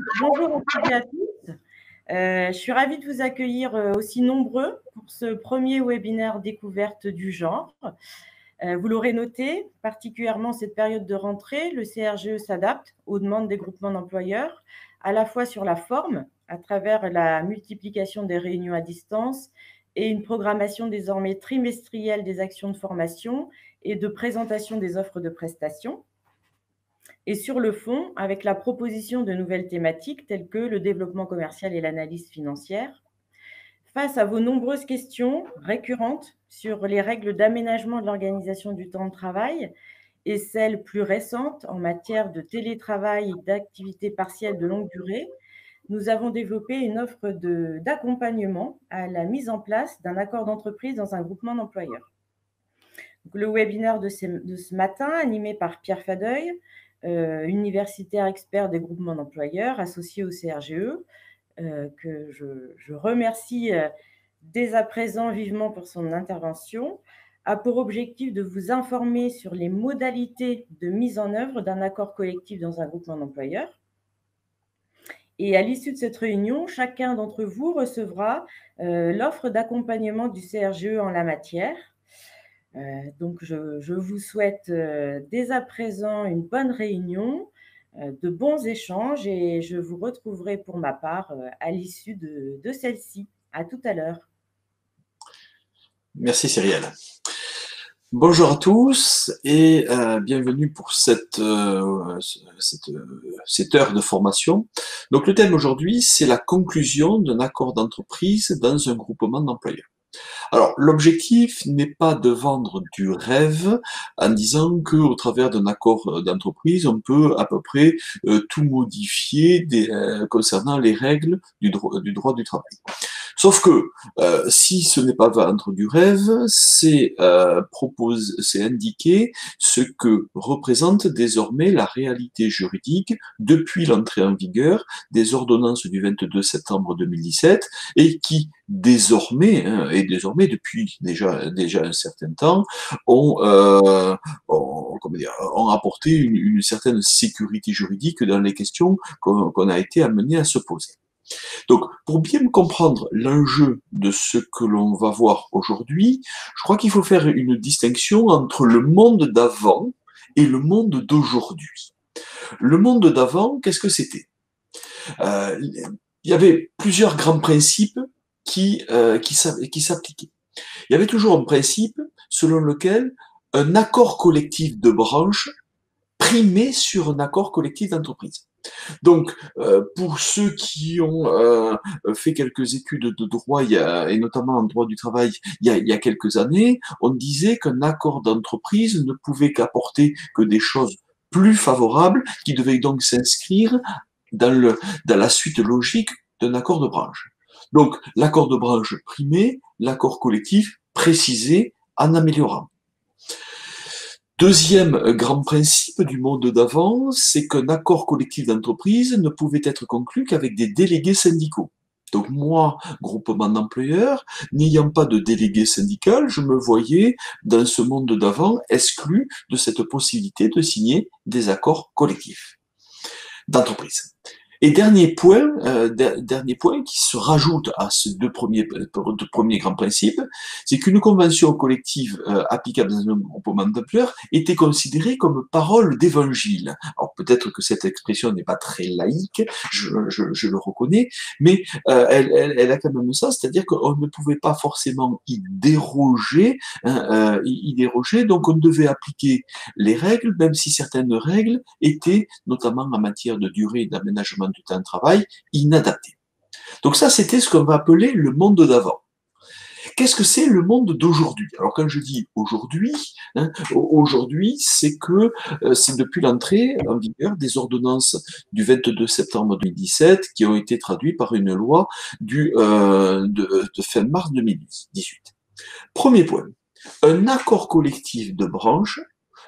Bonjour à toutes et à tous. Je suis ravie de vous accueillir aussi nombreux pour ce premier webinaire découverte du genre. Vous l'aurez noté, particulièrement cette période de rentrée, le CRGE s'adapte aux demandes des groupements d'employeurs, à la fois sur la forme, à travers la multiplication des réunions à distance et une programmation désormais trimestrielle des actions de formation et de présentation des offres de prestations. Et sur le fond, avec la proposition de nouvelles thématiques telles que le développement commercial et l'analyse financière. Face à vos nombreuses questions récurrentes sur les règles d'aménagement de l'organisation du temps de travail et celles plus récentes en matière de télétravail et d'activité partielle de longue durée, nous avons développé une offre d'accompagnement à la mise en place d'un accord d'entreprise dans un groupement d'employeurs. Le webinaire de ce matin, animé par Pierre Fadeuil, universitaire expert des groupements d'employeurs associé au CRGE, que je remercie dès à présent vivement pour son intervention, a pour objectif de vous informer sur les modalités de mise en œuvre d'un accord collectif dans un groupement d'employeurs. Et à l'issue de cette réunion, chacun d'entre vous recevra l'offre d'accompagnement du CRGE en la matière. Donc, je vous souhaite dès à présent une bonne réunion, de bons échanges et je vous retrouverai pour ma part à l'issue de celle-ci. À tout à l'heure. Merci Cyrielle. Bonjour à tous et bienvenue pour cette heure de formation. Donc le thème aujourd'hui, c'est la conclusion d'un accord d'entreprise dans un groupement d'employeurs. Alors, l'objectif n'est pas de vendre du rêve en disant que au travers d'un accord d'entreprise, on peut à peu près tout modifier concernant les règles du droit du travail. Sauf que si ce n'est pas vendre du rêve, c'est indiquer ce que représente désormais la réalité juridique depuis l'entrée en vigueur des ordonnances du 22 septembre 2017 et qui désormais depuis déjà un certain temps ont apporté une certaine sécurité juridique dans les questions qu'on a été amené à se poser. Donc, pour bien comprendre l'enjeu de ce que l'on va voir aujourd'hui, je crois qu'il faut faire une distinction entre le monde d'avant et le monde d'aujourd'hui. Le monde d'avant, qu'est-ce que c'était ? Il y avait plusieurs grands principes qui s'appliquaient. Il y avait toujours un principe selon lequel un accord collectif de branche primait sur un accord collectif d'entreprise. Donc, pour ceux qui ont fait quelques études de droit, et notamment en droit du travail, il y a quelques années, on disait qu'un accord d'entreprise ne pouvait qu'apporter que des choses plus favorables, qui devaient donc s'inscrire dans la suite logique d'un accord de branche. Donc, l'accord de branche primait, l'accord collectif précisé en améliorant. Deuxième grand principe du monde d'avant, c'est qu'un accord collectif d'entreprise ne pouvait être conclu qu'avec des délégués syndicaux. Donc moi, groupement d'employeurs, n'ayant pas de délégué syndical, je me voyais dans ce monde d'avant exclu de cette possibilité de signer des accords collectifs d'entreprise. Et dernier point qui se rajoute à ces deux premiers grands principes, c'est qu'une convention collective applicable dans un groupement d'employeurs était considérée comme parole d'évangile. Alors peut-être que cette expression n'est pas très laïque, je le reconnais, mais elle a quand même ça, c'est-à-dire qu'on ne pouvait pas forcément y déroger, donc on devait appliquer les règles, même si certaines règles étaient, notamment en matière de durée et d'aménagement du temps de travail, inadapté. Donc ça, c'était ce qu'on va appeler le monde d'avant. Qu'est-ce que c'est le monde d'aujourd'hui? Alors quand je dis aujourd'hui, aujourd'hui, c'est que c'est depuis l'entrée en vigueur des ordonnances du 22 septembre 2017 qui ont été traduites par une loi de fin mars 2018. Premier point, un accord collectif de branche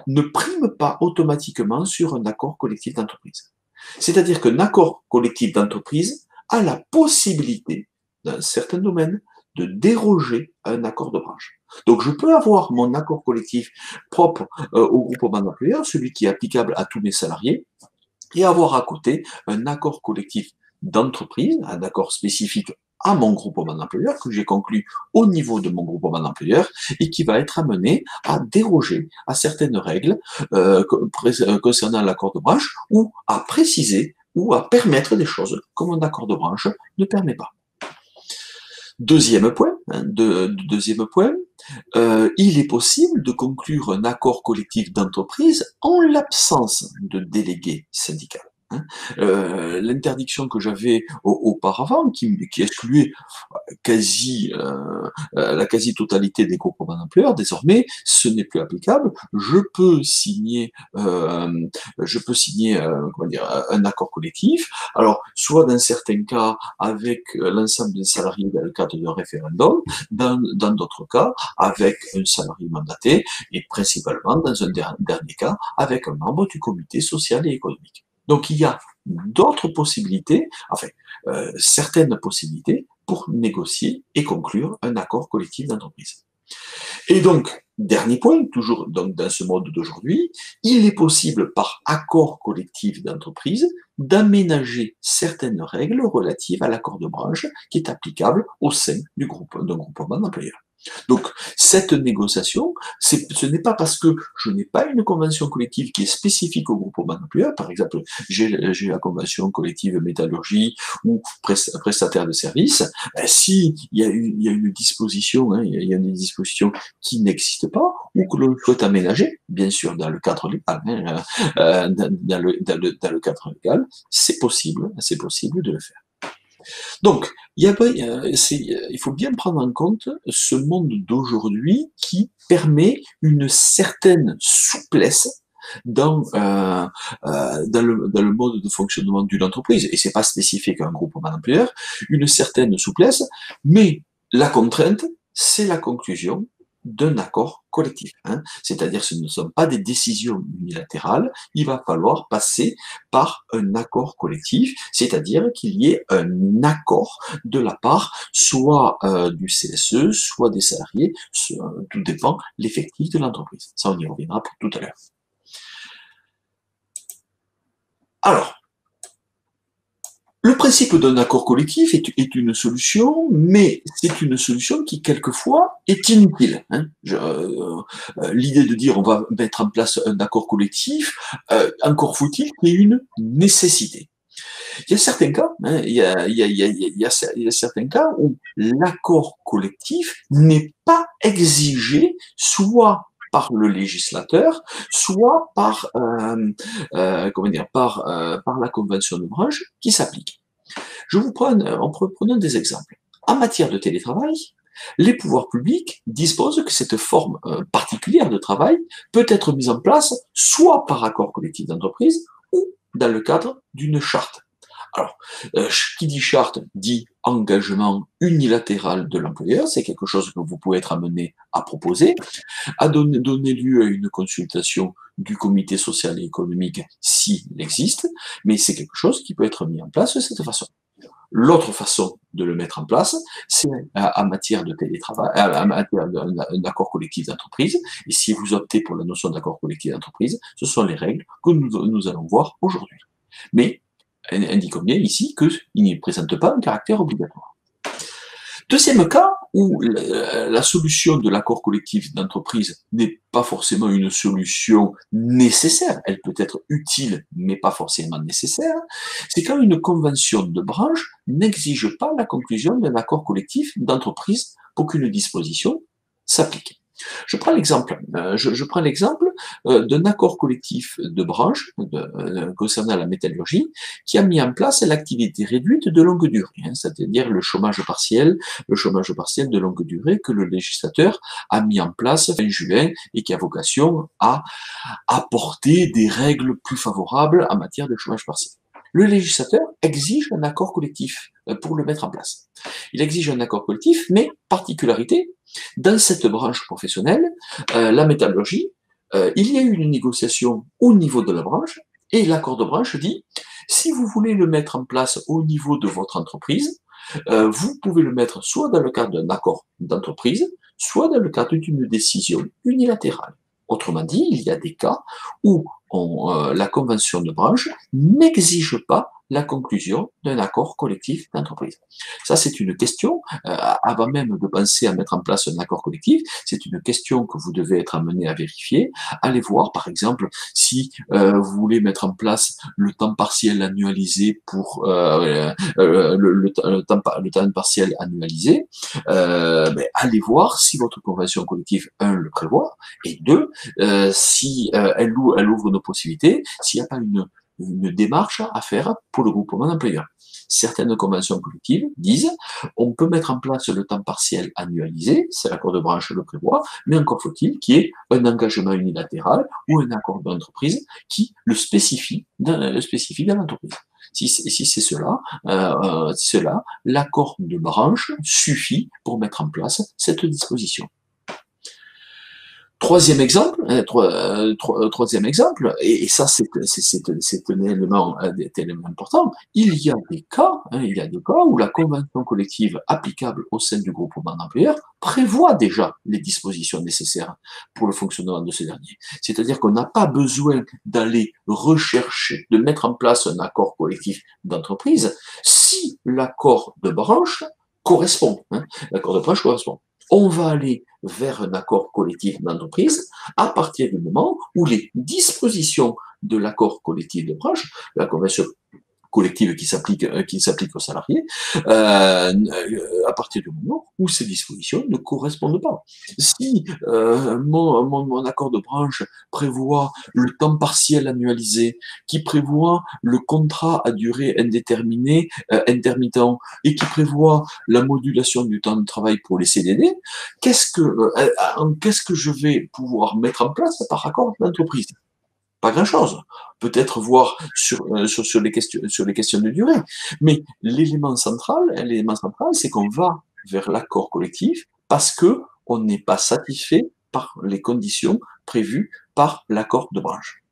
ne prime pas automatiquement sur un accord collectif d'entreprise. C'est-à-dire qu'un accord collectif d'entreprise a la possibilité, dans certains domaines, de déroger à un accord de branche. Donc je peux avoir mon accord collectif propre au groupement d'employeurs, celui qui est applicable à tous mes salariés, et avoir à côté un accord collectif d'entreprise, un accord spécifique à mon groupement d'employeurs que j'ai conclu au niveau de mon groupement d'employeurs et qui va être amené à déroger à certaines règles concernant l'accord de branche ou à préciser ou à permettre des choses comme un accord de branche ne permet pas. Deuxième point, il est possible de conclure un accord collectif d'entreprise en l'absence de délégué syndical. L'interdiction que j'avais auparavant, qui excluait la quasi-totalité des groupements d'employeurs, désormais, ce n'est plus applicable. Je peux signer comment dire, un accord collectif. Alors, soit dans certains cas avec l'ensemble des salariés dans le cadre d'un référendum, dans d'autres cas avec un salarié mandaté, et principalement dans un dernier cas avec un membre du comité social et économique. Donc il y a d'autres possibilités, enfin certaines possibilités pour négocier et conclure un accord collectif d'entreprise. Et donc, dernier point, toujours donc dans ce mode d'aujourd'hui, il est possible par accord collectif d'entreprise d'aménager certaines règles relatives à l'accord de branche qui est applicable au sein d'un groupement d'employeurs. Donc, cette négociation, ce n'est pas parce que je n'ai pas une convention collective qui est spécifique au groupement d'employeurs, par exemple, j'ai la convention collective métallurgie ou prestataire de services, si il y a une disposition, il y a une disposition qui n'existe pas ou que l'on souhaite aménager, bien sûr dans le cadre légal, dans le cadre légal, c'est possible de le faire. Donc, il faut bien prendre en compte ce monde d'aujourd'hui qui permet une certaine souplesse dans le mode de fonctionnement d'une entreprise, et c'est pas spécifique à un groupement d'employeurs, une certaine souplesse, mais la contrainte, c'est la conclusion d'un accord collectif. C'est-à-dire que ce ne sont pas des décisions unilatérales, il va falloir passer par un accord collectif, c'est-à-dire qu'il y ait un accord de la part soit du CSE, soit des salariés, tout dépend l'effectif de l'entreprise. Ça, on y reviendra pour tout à l'heure. Alors, le principe d'un accord collectif est une solution, mais c'est une solution qui, quelquefois, est inutile. L'idée de dire on va mettre en place un accord collectif, encore faut-il qu'il y ait une nécessité. Il y a certains cas, il y a certains cas où l'accord collectif n'est pas exigé, soit par le législateur, soit par la convention de branche qui s'applique. Prenons des exemples. En matière de télétravail, les pouvoirs publics disposent que cette forme particulière de travail peut être mise en place soit par accord collectif d'entreprise ou dans le cadre d'une charte. Alors, qui dit charte dit engagement unilatéral de l'employeur, c'est quelque chose que vous pouvez être amené à proposer, à donner lieu à une consultation du comité social et économique s'il existe, mais c'est quelque chose qui peut être mis en place de cette façon. L'autre façon de le mettre en place, c'est en matière de télétravail, en matière d'un accord collectif d'entreprise, et si vous optez pour la notion d'accord collectif d'entreprise, ce sont les règles que nous allons voir aujourd'hui. Mais indiquons bien ici qu'il ne présente pas un caractère obligatoire. Deuxième cas, où la solution de l'accord collectif d'entreprise n'est pas forcément une solution nécessaire, elle peut être utile, mais pas forcément nécessaire, c'est quand une convention de branche n'exige pas la conclusion d'un accord collectif d'entreprise pour qu'une disposition s'applique. Je prends l'exemple d'un accord collectif de branche concernant la métallurgie qui a mis en place l'activité réduite de longue durée, c'est-à-dire le chômage partiel de longue durée que le législateur a mis en place fin juin et qui a vocation à apporter des règles plus favorables en matière de chômage partiel. Le législateur exige un accord collectif pour le mettre en place. Il exige un accord collectif, mais particularité, dans cette branche professionnelle, la métallurgie, il y a eu une négociation au niveau de la branche, et l'accord de branche dit, si vous voulez le mettre en place au niveau de votre entreprise, vous pouvez le mettre soit dans le cadre d'un accord d'entreprise, soit dans le cadre d'une décision unilatérale. Autrement dit, il y a des cas où la convention de branche n'exige pas la conclusion d'un accord collectif d'entreprise. Ça, c'est une question, avant même de penser à mettre en place un accord collectif, c'est une question que vous devez être amené à vérifier. Allez voir, par exemple, si vous voulez mettre en place le temps partiel annualisé pour le temps partiel annualisé, allez voir si votre convention collective, un, le prévoit, et deux, si elle ouvre nos possibilités, s'il n'y a pas une démarche à faire pour le groupement d'employeurs. Certaines conventions collectives disent on peut mettre en place le temps partiel annualisé, c'est l'accord de branche le prévoit, mais encore faut-il qu'il y ait un engagement unilatéral ou un accord d'entreprise qui le spécifie dans l'entreprise. Si c'est cela, l'accord de branche suffit pour mettre en place cette disposition. Troisième exemple, et ça c'est un élément important. Il y a des cas où la convention collective applicable au sein du groupement d'employeurs prévoit déjà les dispositions nécessaires pour le fonctionnement de ce dernier. C'est-à-dire qu'on n'a pas besoin d'aller rechercher, de mettre en place un accord collectif d'entreprise si l'accord de branche correspond. L'accord de branche correspond. On va aller vers un accord collectif d'entreprise à partir du moment où les dispositions de l'accord collectif de branche, la convention collective qui s'applique aux salariés, à partir du moment où ces dispositions ne correspondent pas. Si mon accord de branche prévoit le temps partiel annualisé, qui prévoit le contrat à durée indéterminée, intermittent, et qui prévoit la modulation du temps de travail pour les CDD, qu'est-ce que je vais pouvoir mettre en place par accord d'entreprise? Pas grand-chose. Peut-être voir sur les questions de durée. Mais l'élément central, c'est qu'on va vers l'accord collectif parce que on n'est pas satisfait par les conditions prévues par l'accord de branche.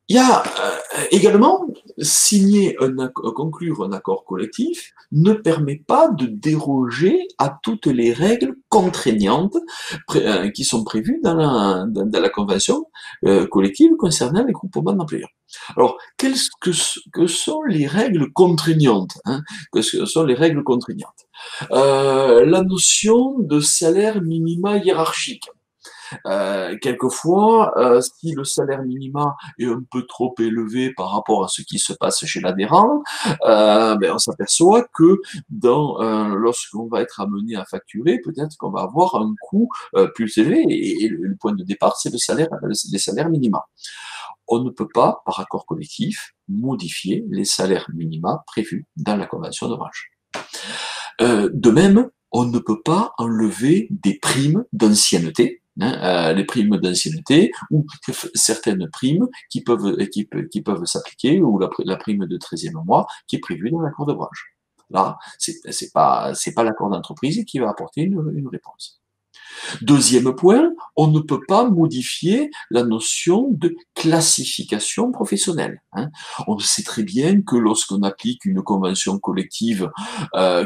Il y a également conclure un accord collectif ne permet pas de déroger à toutes les règles contraignantes qui sont prévues dans la convention collective concernant les groupements d'employeurs. Alors, que sont les règles contraignantes, que sont les règles contraignantes? La notion de salaire minima hiérarchique. Quelquefois, si le salaire minima est un peu trop élevé par rapport à ce qui se passe chez l'adhérent, on s'aperçoit que lorsqu'on va être amené à facturer, peut-être qu'on va avoir un coût plus élevé, et le point de départ, c'est les salaires minima. On ne peut pas, par accord collectif, modifier les salaires minima prévus dans la convention de branche. De même, on ne peut pas enlever des primes d'ancienneté, les primes d'ancienneté ou certaines primes qui peuvent s'appliquer, ou la prime de 13e mois qui est prévue dans l'accord de branche. Là, c'est pas l'accord d'entreprise qui va apporter une réponse. Deuxième point, on ne peut pas modifier la notion de classification professionnelle. On sait très bien que lorsqu'on applique une convention collective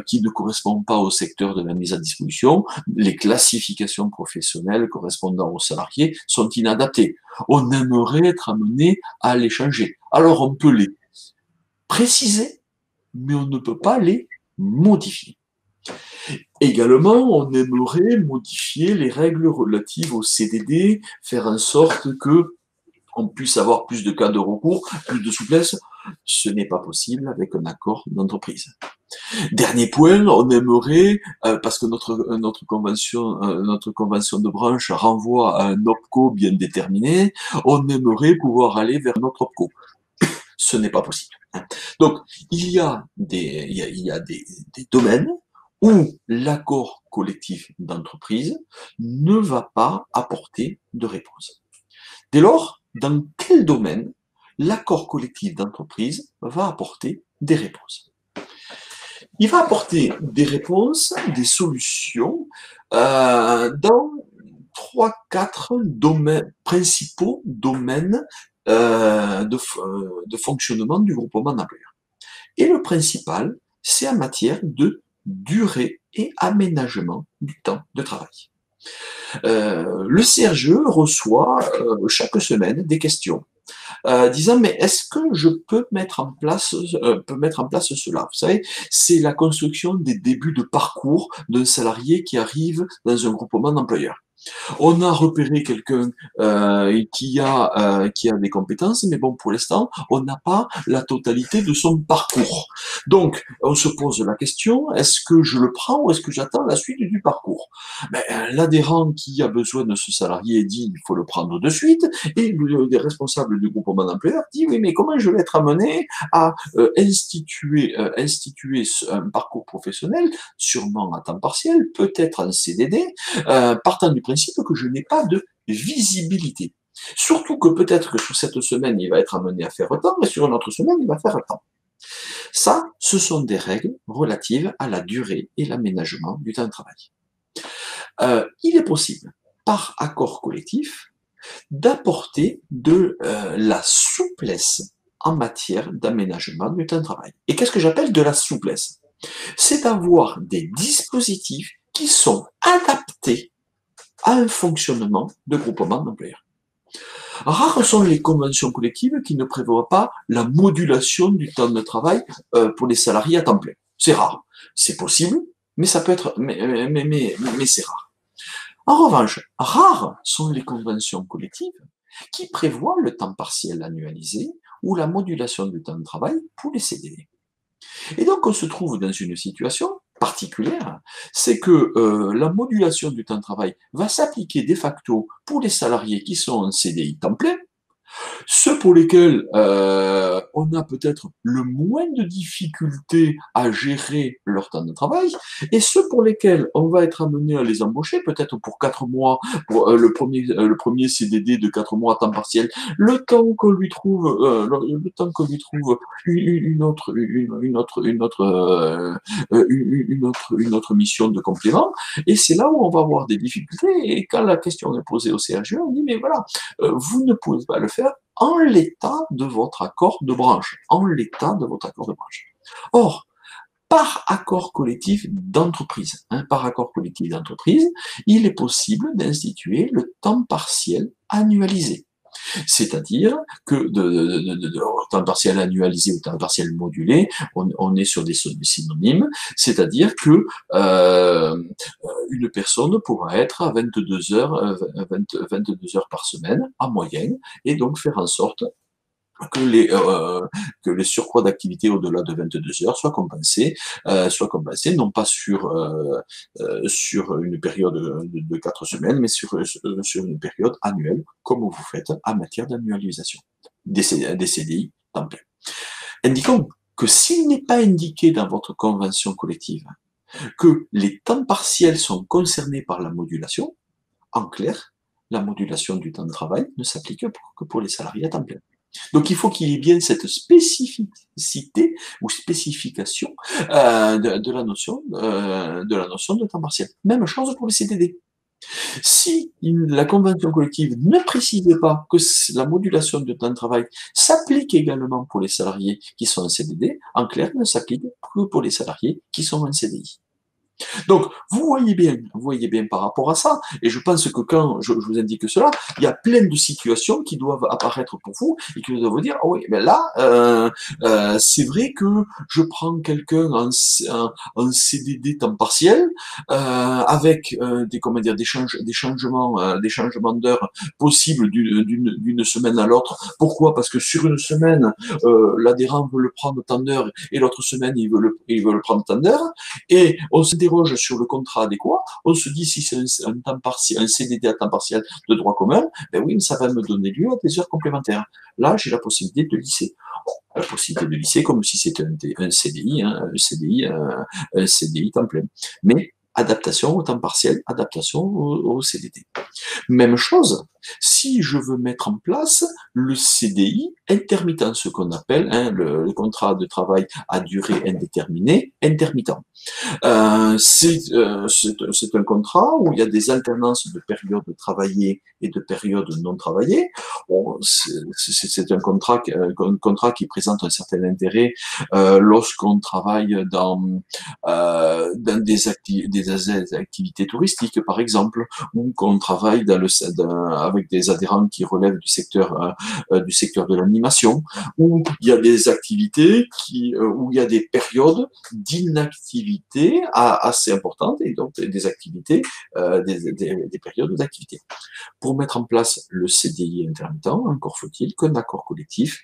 qui ne correspond pas au secteur de la mise à disposition, les classifications professionnelles correspondant aux salariés sont inadaptées. On aimerait être amené à les changer. Alors on peut les préciser, mais on ne peut pas les modifier. Également, on aimerait modifier les règles relatives au CDD, faire en sorte que on puisse avoir plus de cas de recours, plus de souplesse. Ce n'est pas possible avec un accord d'entreprise. Dernier point, on aimerait, parce que notre convention de branche renvoie à un OPCO bien déterminé, on aimerait pouvoir aller vers notre OPCO. Ce n'est pas possible. Donc, il y a des domaines où l'accord collectif d'entreprise ne va pas apporter de réponse. Dès lors, dans quel domaine l'accord collectif d'entreprise va apporter des réponses? Il va apporter des réponses, des solutions dans 3-4 principaux domaines de fonctionnement du groupement d'employeurs. Et le principal, c'est en matière de durée et aménagement du temps de travail. Le CRGE reçoit chaque semaine des questions disant mais est-ce que je peux mettre en place cela? Vous savez, c'est la construction des débuts de parcours d'un salarié qui arrive dans un groupement d'employeurs. On a repéré quelqu'un qui a des compétences, mais bon, pour l'instant, on n'a pas la totalité de son parcours. Donc, on se pose la question, est-ce que je le prends ou est-ce que j'attends la suite du parcours? Ben, l'adhérent qui a besoin de ce salarié dit il faut le prendre de suite, et le responsable du groupement d'employeurs dit oui, mais comment je vais être amené à instituer un parcours professionnel, sûrement à temps partiel, peut-être en CDD, partant du principe que je n'ai pas de visibilité. Surtout que peut-être que sur cette semaine, il va être amené à faire autant, mais sur une autre semaine, il va faire autant. Ça, ce sont des règles relatives à la durée et l'aménagement du temps de travail. Il est possible, par accord collectif, d'apporter de la souplesse en matière d'aménagement du temps de travail. Et qu'est-ce que j'appelle de la souplesse? C'est d'avoir des dispositifs qui sont adaptés à un fonctionnement de groupement d'employeurs. Rares sont les conventions collectives qui ne prévoient pas la modulation du temps de travail pour les salariés à temps plein. C'est rare. C'est possible, mais ça peut être, mais c'est rare. En revanche, rares sont les conventions collectives qui prévoient le temps partiel annualisé ou la modulation du temps de travail pour les CDD. Et donc, on se trouve dans une situation particulière, c'est que la modulation du temps de travail va s'appliquer de facto pour les salariés qui sont en CDI temps plein, ceux pour lesquels on a peut-être le moins de difficultés à gérer leur temps de travail, et ceux pour lesquels on va être amené à les embaucher, peut-être pour 4 mois, pour le premier CDD de 4 mois à temps partiel, le temps qu'on lui trouve, une autre mission de complément, et c'est là où on va avoir des difficultés, et quand la question est posée au CRGE, on dit mais voilà, vous ne pouvez pas le faire en l'état de votre accord de branche. En l'état de votre accord de branche. Or, par accord collectif d'entreprise, il est possible d'instituer le temps partiel annualisé. C'est-à-dire que de temps partiel annualisé ou temps partiel modulé, on est sur des synonymes, c'est-à-dire que une personne pourra être à 22 heures par semaine en moyenne, et donc faire en sorte que les surcroîts d'activité au-delà de 22 heures soient compensés non pas sur une période de 4 semaines, mais sur une période annuelle, comme vous faites en matière d'annualisation des CDI temps plein. Indiquons que s'il n'est pas indiqué dans votre convention collective que les temps partiels sont concernés par la modulation, en clair, la modulation du temps de travail ne s'applique que pour les salariés à temps plein. Donc il faut qu'il y ait bien cette spécificité ou spécification de la notion de temps partiel. Même chose pour les CDD. Si la convention collective ne précise pas que la modulation du temps de travail s'applique également pour les salariés qui sont en CDD, en clair, ne s'applique que pour les salariés qui sont en CDI. Donc, vous voyez bien par rapport à ça, et je pense que quand je vous indique cela, il y a plein de situations qui doivent apparaître pour vous, et qui doivent vous dire, ah oui, mais là, c'est vrai que je prends quelqu'un en CDD temps partiel, avec des changements d'heures possibles d'une semaine à l'autre. Pourquoi? Parce que sur une semaine, l'adhérent veut le prendre tant d'heures, et l'autre semaine, il veut le prendre tant d'heures, et on se déroge sur le contrat adéquat, on se dit si c'est un CDD à temps partiel de droit commun, ben oui, mais ça va me donner lieu à des heures complémentaires. Là, j'ai la possibilité de lisser. La possibilité de lisser comme si c'était un CDI, un CDI temps plein. Mais adaptation au temps partiel, adaptation au CDD. Même chose, Si je veux mettre en place le CDI intermittent, ce qu'on appelle le contrat de travail à durée indéterminée intermittent. C'est un contrat où il y a des alternances de périodes travaillées et de périodes non travaillées. Bon, c'est un contrat qui présente un certain intérêt lorsqu'on travaille dans des activités touristiques, par exemple, ou qu'on travaille avec des adhérents qui relèvent du secteur de l'animation, où il y a des activités où il y a des périodes d'inactivité assez importantes et donc des activités, des périodes d'activité. Pour mettre en place le CDI intermittent, encore faut-il qu'un accord collectif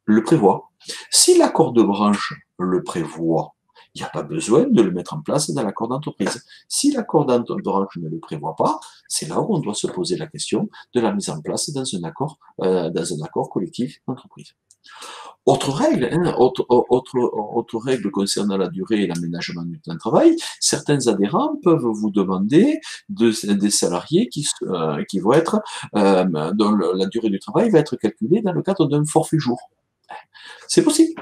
le prévoit. Si l'accord de branche le prévoit, il n'y a pas besoin de le mettre en place dans l'accord d'entreprise. Si l'accord de branche ne le prévoit pas, c'est là où on doit se poser la question de la mise en place dans un accord collectif d'entreprise. Autre règle, autre règle concernant la durée et l'aménagement du temps de travail, certains adhérents peuvent vous demander des salariés qui vont être, dont la durée du travail va être calculée dans le cadre d'un forfait jour. C'est possible.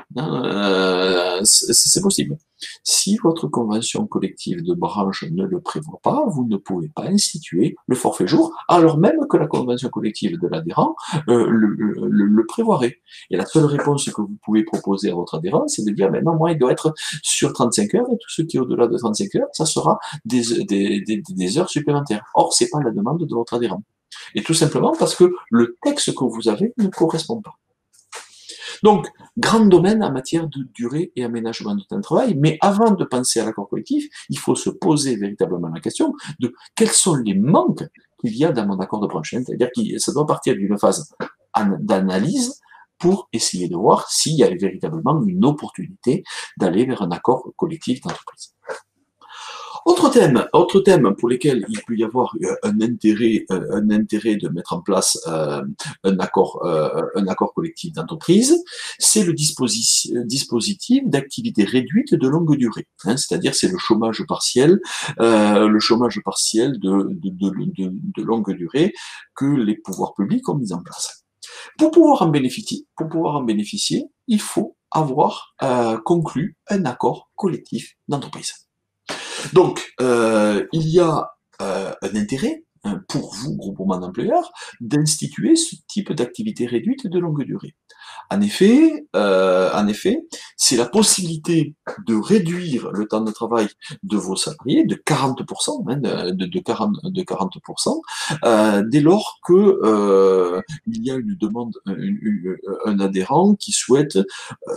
C'est possible. Si votre convention collective de branche ne le prévoit pas, vous ne pouvez pas instituer le forfait jour, alors même que la convention collective de l'adhérent le prévoirait. Et la seule réponse que vous pouvez proposer à votre adhérent, c'est de dire, mais non, moi, il doit être sur 35 heures, et tout ce qui est au-delà de 35 heures, ça sera des heures supplémentaires. Or, c'est pas la demande de votre adhérent. Et tout simplement parce que le texte que vous avez ne correspond pas. Donc, grand domaine en matière de durée et aménagement du temps de travail, mais avant de penser à l'accord collectif, il faut se poser véritablement la question de quels sont les manques qu'il y a dans mon accord de branche. C'est-à-dire que ça doit partir d'une phase d'analyse pour essayer de voir s'il y a véritablement une opportunité d'aller vers un accord collectif d'entreprise. Autre thème pour lesquels il peut y avoir un intérêt de mettre en place un accord collectif d'entreprise, c'est le dispositif d'activité réduite de longue durée. C'est-à-dire c'est le chômage partiel de longue durée que les pouvoirs publics ont mis en place. Pour pouvoir en bénéficier, il faut avoir conclu un accord collectif d'entreprise. Donc, il y a un intérêt pour vous, groupement d'employeurs, d'instituer ce type d'activité réduite de longue durée. En effet, c'est la possibilité de réduire le temps de travail de vos salariés de 40%, de 40%, dès lors que il y a une demande, un adhérent qui souhaite,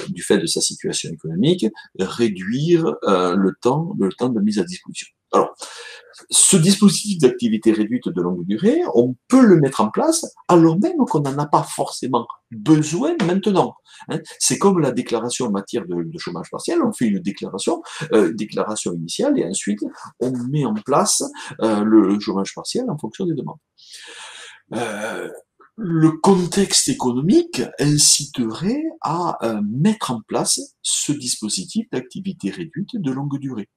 du fait de sa situation économique, réduire le temps de mise à disposition. Alors, ce dispositif d'activité réduite de longue durée, on peut le mettre en place alors même qu'on n'en a pas forcément besoin maintenant. C'est comme la déclaration en matière de chômage partiel, on fait une déclaration initiale et ensuite on met en place le chômage partiel en fonction des demandes. Le contexte économique inciterait à mettre en place ce dispositif d'activité réduite de longue durée.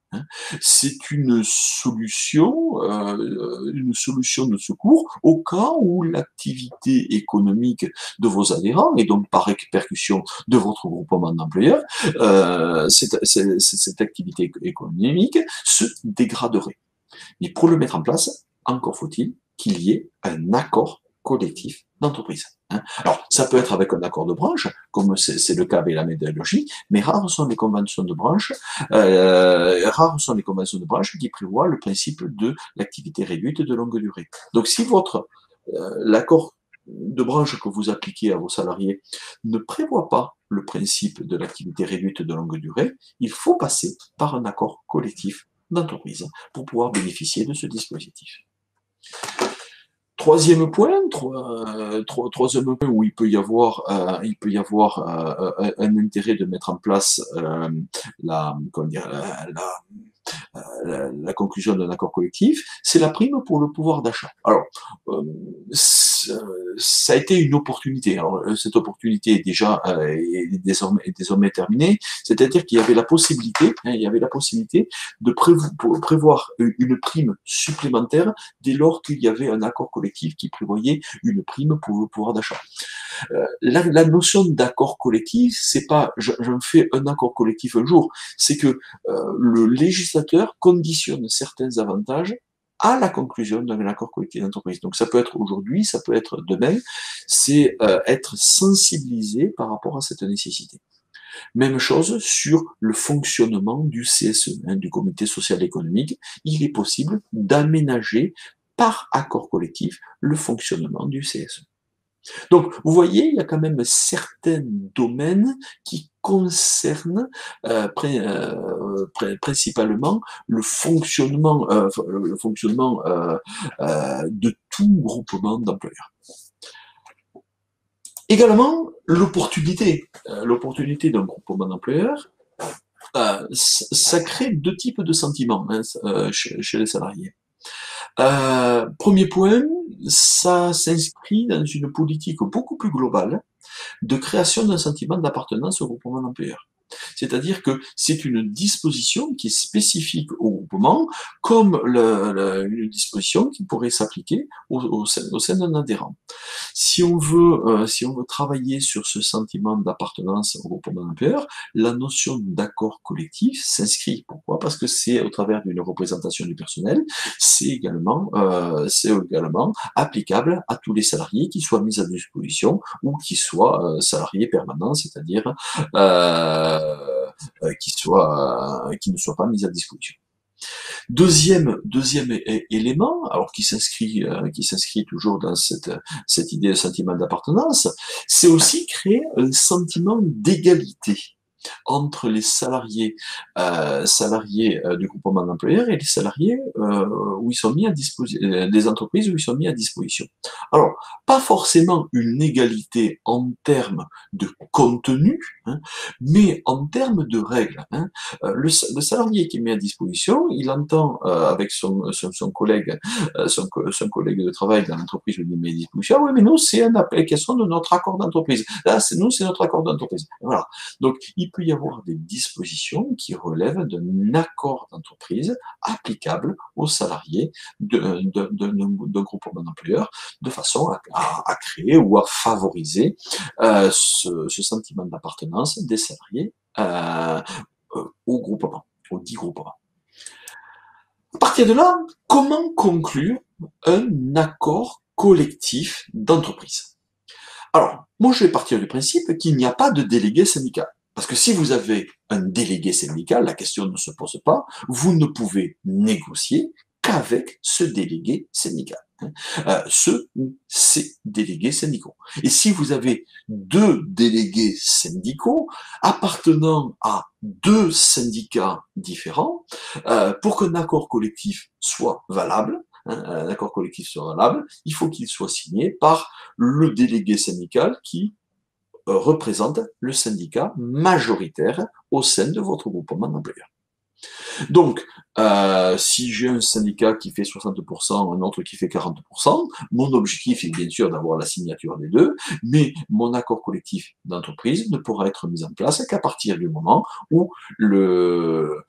C'est une solution de secours au cas où l'activité économique de vos adhérents, et donc par répercussion de votre groupement d'employeurs, cette activité économique se dégraderait. Mais pour le mettre en place, encore faut-il qu'il y ait un accord collectif d'entreprise. Alors, ça peut être avec un accord de branche, comme c'est le cas avec la métallurgie, mais rares sont les conventions de branche, qui prévoient le principe de l'activité réduite de longue durée. Donc, si l'accord de branche que vous appliquez à vos salariés ne prévoit pas le principe de l'activité réduite de longue durée, il faut passer par un accord collectif d'entreprise pour pouvoir bénéficier de ce dispositif. Troisième point où il peut y avoir un intérêt de mettre en place la conclusion d'un accord collectif, c'est la prime pour le pouvoir d'achat. Alors, euh, ça a été une opportunité. Alors, cette opportunité est désormais terminée. C'est-à-dire qu'il y avait la possibilité, de prévoir une prime supplémentaire dès lors qu'il y avait un accord collectif qui prévoyait une prime pour le pouvoir d'achat. La notion d'accord collectif, c'est pas j'en fais un accord collectif un jour, c'est que le législateur conditionne certains avantages à la conclusion d'un accord collectif d'entreprise. Donc ça peut être aujourd'hui, ça peut être demain, c'est être sensibilisé par rapport à cette nécessité. Même chose sur le fonctionnement du CSE, du comité social et économique. Il est possible d'aménager par accord collectif le fonctionnement du CSE. Donc, vous voyez, il y a quand même certains domaines qui concernent principalement le fonctionnement de tout groupement d'employeurs. Également, l'opportunité d'un groupement d'employeurs, ça crée deux types de sentiments chez les salariés. Premier point, ça s'inscrit dans une politique beaucoup plus globale de création d'un sentiment d'appartenance au groupement d'employeurs. C'est-à-dire que c'est une disposition qui est spécifique au groupement, comme une disposition qui pourrait s'appliquer au sein d'un adhérent. Si on veut travailler sur ce sentiment d'appartenance au groupement d'employeurs, la notion d'accord collectif s'inscrit. Pourquoi? Parce que c'est au travers d'une représentation du personnel, c'est également applicable à tous les salariés qui soient mis à disposition ou qui soient salariés permanents, c'est-à-dire qui ne soient pas mis à disposition. Deuxième élément, alors qui s'inscrit toujours dans cette idée de sentiment d'appartenance, c'est aussi créer un sentiment d'égalité entre les salariés du groupement d'employeurs et les salariés où ils sont mis à disposition, des entreprises où ils sont mis à disposition. Alors, pas forcément une égalité en termes de contenu, mais en termes de règles. Le salarié qui est mis à disposition, il entend avec son collègue, son collègue de travail dans l'entreprise où il est mis à disposition, ah oui, mais nous, c'est une application de notre accord d'entreprise. Là, c'est notre accord d'entreprise. Voilà. Donc, il peut y avoir des dispositions qui relèvent d'un accord d'entreprise applicable aux salariés d'un groupement d'employeurs de façon à créer ou à favoriser ce sentiment d'appartenance des salariés au groupement, au dit groupement. À partir de là, comment conclure un accord collectif d'entreprise? Alors, moi je vais partir du principe qu'il n'y a pas de délégué syndical. Parce que si vous avez un délégué syndical, la question ne se pose pas, vous ne pouvez négocier qu'avec ce délégué syndical, ce ou ces délégués syndicaux. Et si vous avez deux délégués syndicaux appartenant à deux syndicats différents, pour qu'un accord collectif soit valable, un accord collectif soit valable, il faut qu'il soit signé par le délégué syndical qui représente le syndicat majoritaire au sein de votre groupement d'employeurs. Donc, si j'ai un syndicat qui fait 60%, un autre qui fait 40%, mon objectif est bien sûr d'avoir la signature des deux, mais mon accord collectif d'entreprise ne pourra être mis en place qu'à partir du moment où il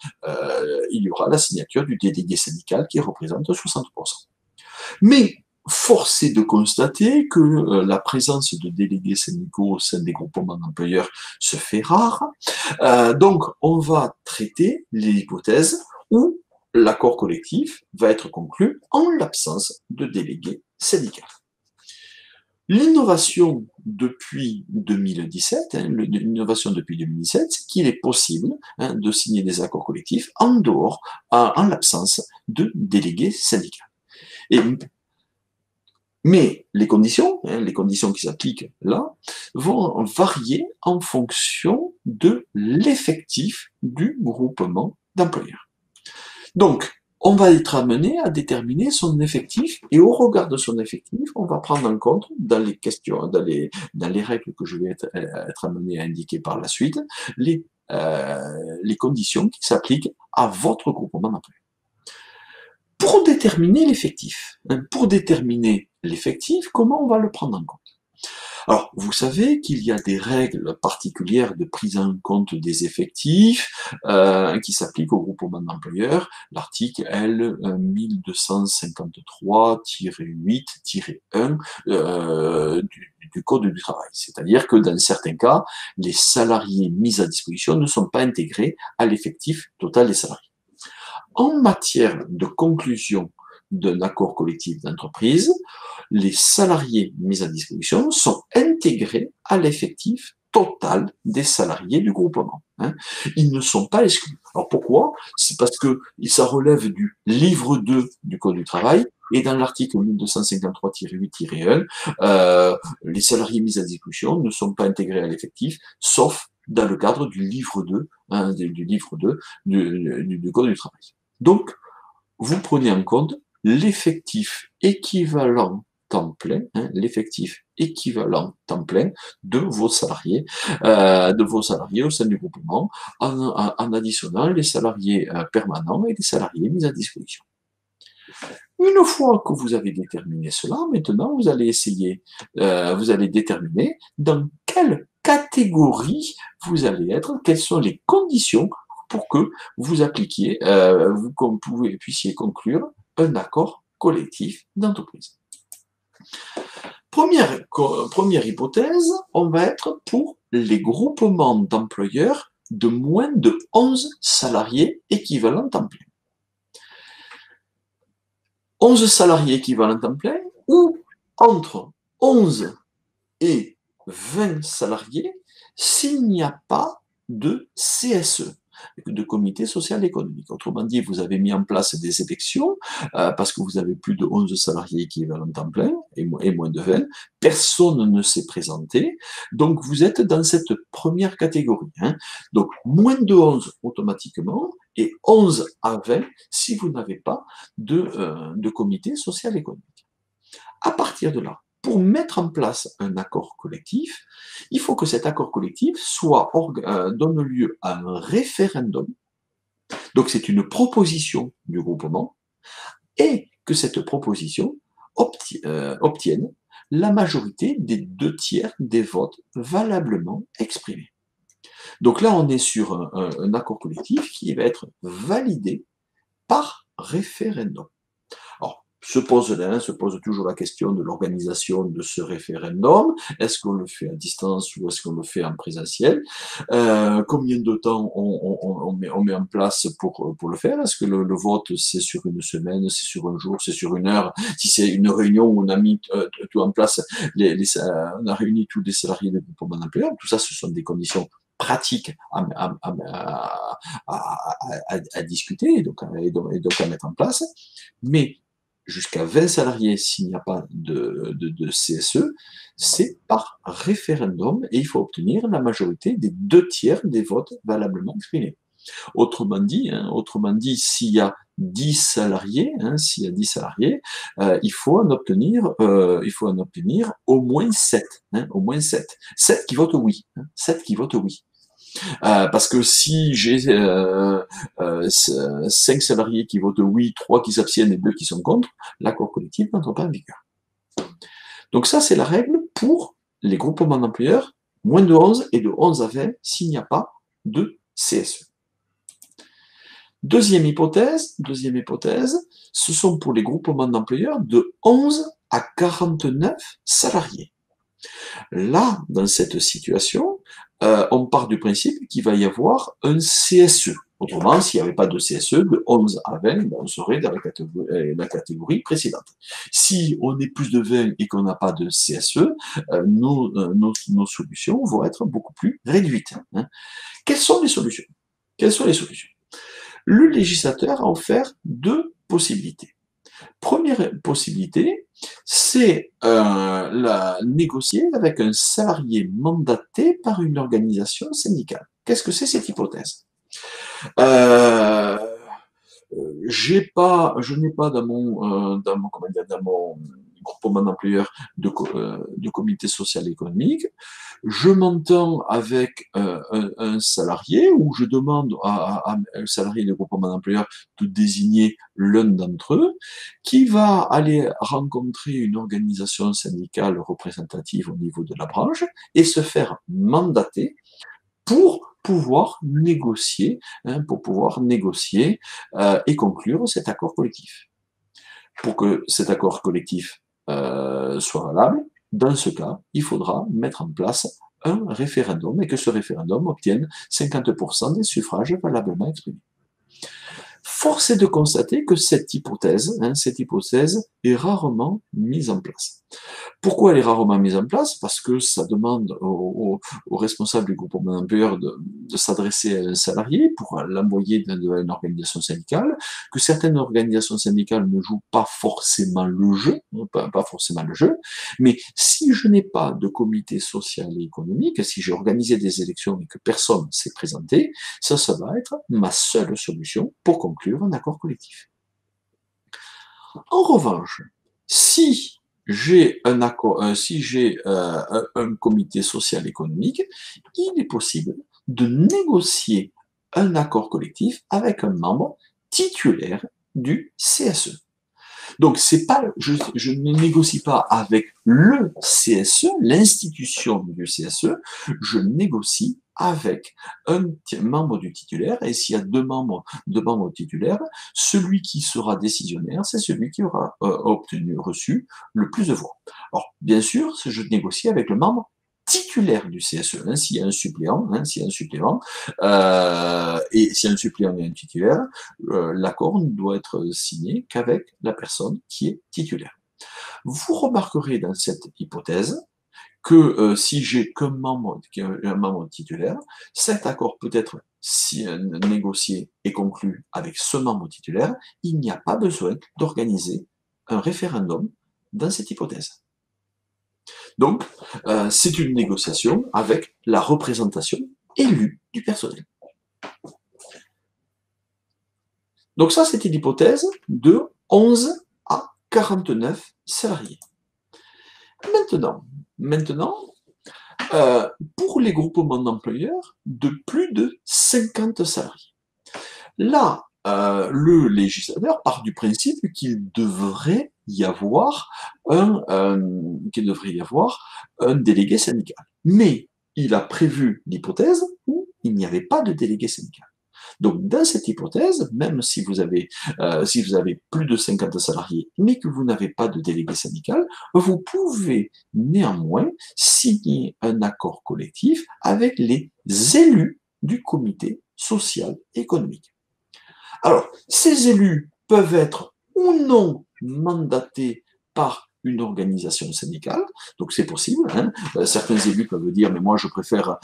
y aura la signature du délégué syndical qui représente 60%. Mais force est de constater que la présence de délégués syndicaux au sein des groupements d'employeurs se fait rare. Donc, on va traiter l'hypothèse où l'accord collectif va être conclu en l'absence de délégués syndicaux. L'innovation depuis 2017, c'est qu'il est possible de signer des accords collectifs en dehors, en l'absence de délégués syndicaux. Mais les conditions qui s'appliquent là, vont varier en fonction de l'effectif du groupement d'employeurs. Donc, on va être amené à déterminer son effectif, et au regard de son effectif, on va prendre en compte, dans les questions, dans les règles que je vais être amené à indiquer par la suite, les les conditions qui s'appliquent à votre groupement d'employeurs. Pour déterminer l'effectif, comment on va le prendre en compte? Alors, vous savez qu'il y a des règles particulières de prise en compte des effectifs qui s'appliquent au groupement d'employeurs, l'article L 1253-8-1 du Code du travail. C'est-à-dire que dans certains cas, les salariés mis à disposition ne sont pas intégrés à l'effectif total des salariés. En matière de conclusion d'un accord collectif d'entreprise, les salariés mis à disposition sont intégrés à l'effectif total des salariés du groupement. Ils ne sont pas exclus. Alors pourquoi? C'est parce que ça relève du livre 2 du Code du travail, et dans l'article 1253-8-1, les salariés mis à disposition ne sont pas intégrés à l'effectif, sauf dans le cadre du livre 2, du livre 2 du Code du travail. Donc, vous prenez en compte l'effectif équivalent temps plein, l'effectif équivalent temps plein de vos salariés au sein du groupement, en additionnant les salariés permanents et les salariés mis à disposition. Une fois que vous avez déterminé cela, maintenant vous allez déterminer dans quelle catégorie vous allez être, quelles sont les conditions pour que vous appliquiez, puissiez conclure un accord collectif d'entreprise. Première hypothèse, on va être pour les groupements d'employeurs de moins de 11 salariés équivalents temps plein. 11 salariés équivalents temps plein ou entre 11 et 20 salariés s'il n'y a pas de CSE, de comité social économique. Autrement dit, vous avez mis en place des élections parce que vous avez plus de 11 salariés équivalents temps plein et moins de 20. Personne ne s'est présenté. Donc, vous êtes dans cette première catégorie. Donc, moins de 11 automatiquement et 11 à 20 si vous n'avez pas de comité social économique. À partir de là, pour mettre en place un accord collectif, il faut que cet accord collectif donne lieu à un référendum. Donc c'est une proposition du groupement et que cette proposition obtienne la majorité des 2/3 des votes valablement exprimés. Donc là, on est sur un accord collectif qui va être validé par référendum. Alors, se pose toujours la question de l'organisation de ce référendum. Est-ce qu'on le fait à distance ou est-ce qu'on le fait en présentiel? Combien de temps on met en place pour le faire? Est-ce que le vote, c'est sur une semaine, c'est sur un jour, c'est sur une heure? Si c'est une réunion où on a mis tout en place, on a réuni tous les salariés du groupement d'employeurs, tout ça, ce sont des conditions pratiques à discuter et donc à mettre en place. Mais jusqu'à 20 salariés, s'il n'y a pas de CSE, c'est par référendum et il faut obtenir la majorité des 2/3 des votes valablement exprimés. Autrement dit, s'il y a 10 salariés, il faut en obtenir au moins 7, au moins 7. 7 qui votent oui, 7 qui votent oui. Parce que si j'ai 5 salariés qui votent oui, 3 qui s'abstiennent et 2 qui sont contre, l'accord collectif n'entre pas en vigueur. Donc ça, c'est la règle pour les groupements d'employeurs, moins de 11 et de 11 à 20 s'il n'y a pas de CSE. Deuxième hypothèse, ce sont pour les groupements d'employeurs de 11 à 49 salariés. Là, dans cette situation, on part du principe qu'il va y avoir un CSE. Autrement, s'il n'y avait pas de CSE, de 11 à 20, on serait dans la catégorie précédente. Si on est plus de 20 et qu'on n'a pas de CSE, nos solutions vont être beaucoup plus réduites. Quelles sont les solutions? Le législateur a offert 2 possibilités. Première possibilité, c'est la négocier avec un salarié mandaté par une organisation syndicale. Qu'est-ce que c'est cette hypothèse? Je n'ai pas dans mon groupement d'employeurs de comité social et économique, je m'entends avec un salarié ou je demande à un salarié de groupement d'employeurs de désigner l'un d'entre eux qui va aller rencontrer une organisation syndicale représentative au niveau de la branche et se faire mandater pour pouvoir négocier, et conclure cet accord collectif. Pour que cet accord collectif soit valable, dans ce cas, il faudra mettre en place un référendum et que ce référendum obtienne 50% des suffrages valablement exprimés. Force est de constater que cette hypothèse est rarement mise en place. Pourquoi elle est rarement mise en place? Parce que ça demande aux responsables du groupement d'employeurs de s'adresser à un salarié pour l'envoyer dans une organisation syndicale, que certaines organisations syndicales ne jouent pas forcément le jeu, mais si je n'ai pas de comité social et économique, si j'ai organisé des élections et que personne s'est présenté, ça va être ma seule solution pour conclure un accord collectif. En revanche, si j'ai un comité social économique, il est possible de négocier un accord collectif avec un membre titulaire du CSE. Donc, je ne négocie pas avec le CSE, l'institution du CSE, je négocie avec un membre du titulaire, et s'il y a deux membres titulaires, celui qui sera décisionnaire, c'est celui qui aura reçu le plus de voix. Alors, bien sûr, je négocie avec le membre titulaire du CSE, s'il y a un suppléant, et s'il y a un suppléant et un titulaire, l'accord ne doit être signé qu'avec la personne qui est titulaire. Vous remarquerez dans cette hypothèse que si j'ai qu'un membre titulaire, cet accord peut être négocié et conclu avec ce membre titulaire, il n'y a pas besoin d'organiser un référendum dans cette hypothèse. Donc, c'est une négociation avec la représentation élue du personnel. Donc ça, c'était l'hypothèse de 11 à 49 salariés. Maintenant, pour les groupements d'employeurs de plus de 50 salariés. Là, le législateur part du principe qu'il devrait y avoir un délégué syndical. Mais il a prévu l'hypothèse où il n'y avait pas de délégué syndical. Donc, dans cette hypothèse, même si vous avez plus de 50 salariés, mais que vous n'avez pas de délégué syndical, vous pouvez néanmoins signer un accord collectif avec les élus du comité social et économique. Alors, ces élus peuvent être ou non mandatés par une organisation syndicale, donc c'est possible. Certains élus peuvent dire, mais moi je préfère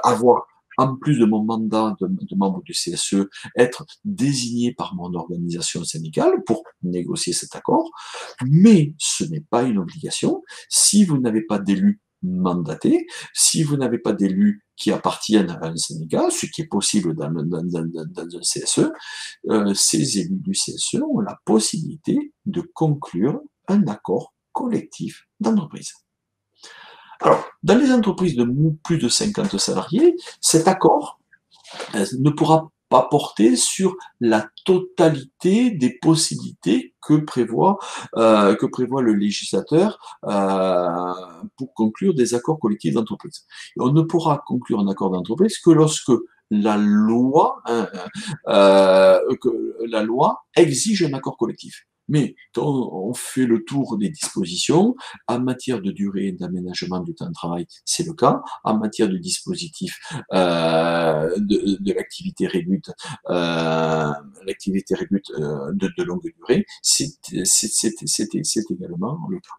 avoir, en plus de mon mandat de membre du CSE, être désigné par mon organisation syndicale pour négocier cet accord, mais ce n'est pas une obligation. Si vous n'avez pas d'élus mandatés, si vous n'avez pas d'élus qui appartiennent à un syndicat, ce qui est possible dans un CSE, ces élus du CSE ont la possibilité de conclure un accord collectif d'entreprise. Alors, dans les entreprises de plus de 50 salariés, cet accord ne pourra pas porter sur la totalité des possibilités que prévoit le législateur pour conclure des accords collectifs d'entreprise. On ne pourra conclure un accord d'entreprise que lorsque la loi exige un accord collectif. Mais quand on fait le tour des dispositions, en matière de durée et d'aménagement du temps de travail, c'est le cas. En matière de dispositif de l'activité réduite, de longue durée, c'est également le cas.